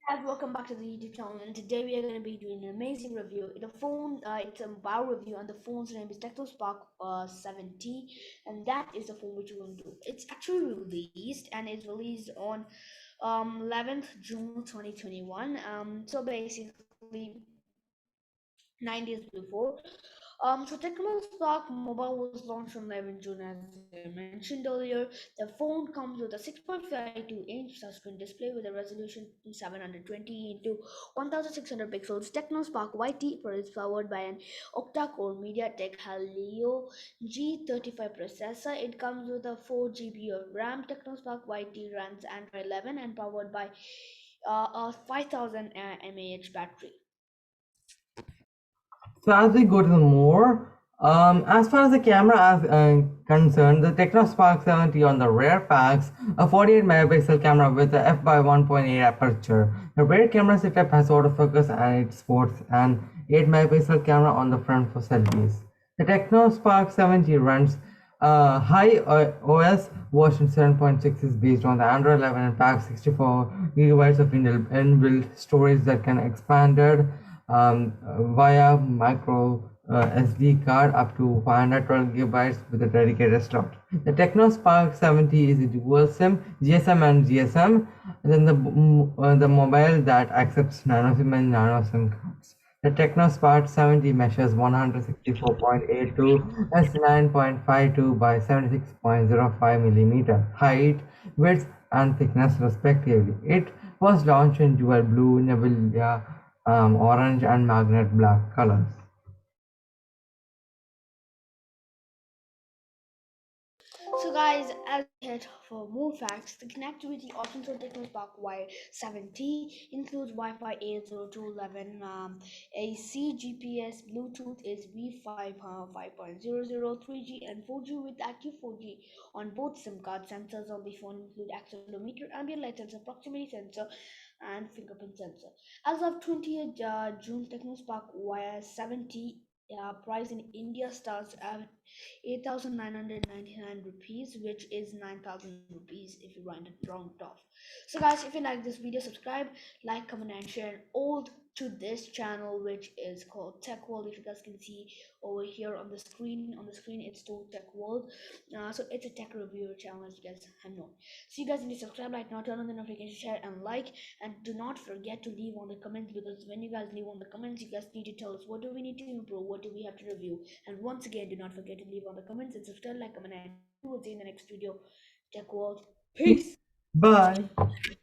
Guys, welcome back to the YouTube channel, and today we are going to be doing an amazing review. The phone, it's a wow review, and the phone's name is Tecno Spark 70, and that is the phone which we're going to do. It's actually released, and it's released on 11th June 2021. So basically 9 days before. So Tecno Spark Mobile was launched on 11 June, as I mentioned earlier. The phone comes with a 6.52-inch touchscreen display with a resolution 720 into 1600 pixels. Tecno Spark YT is powered by an octa-core MediaTek Helio G35 processor. It comes with a 4 GB of RAM. Tecno Spark YT runs Android 11 and powered by a 5000 mAh battery. So as we go to the more, as far as the camera is concerned, the Tecno Spark 70 on the rear packs a 48 megapixel camera with a f by 1.8 aperture. The rear camera setup has autofocus and it sports an 8 megapixel camera on the front for selfies. The Tecno Spark 70 runs HiOS version 7.6 is based on the Android 11 and packs 64 gigabytes of inbuilt storage that can expanded via micro SD card up to 512 gigabytes with a dedicated slot. The Tecno Spark 70 is a dual SIM, GSM and GSM, and then the mobile that accepts Nano-SIM and Nano-SIM cards. The Tecno Spark 70 measures 164.82 s 9.52 by 76.05 millimeter height, width, and thickness respectively. It was launched in dual blue, Nebula orange, and magnet black colors. So guys, as we head for more facts, the connectivity options for Tecno Spark Y70 includes Wi-Fi 802.11, AC, GPS, Bluetooth is V5 5.00, 3G and 4G with active 4G on both SIM cards. Sensors on the phone include accelerometer, ambient light sensor, proximity sensor, and fingerprint sensor. As of 20th June, Tecno Spark Y70 price in India starts at 8,999 rupees, which is 9,000 rupees if you round it off. So guys, if you like this video, subscribe, like, comment, and share all to this channel, which is called Tech World. If you guys can see over here on the screen it's told Tech World. So it's a tech reviewer channel, as you guys have known. So you guys need to subscribe, like, now turn on the notification, share, and like, and do not forget to leave on the comments, because when you guys leave on the comments, you guys need to tell us what do we need to improve, what do we have to review. And once again, do not forget to leave on the comments and subscribe, like, comment, and we'll see you in the next video. Tech World. Peace. Bye.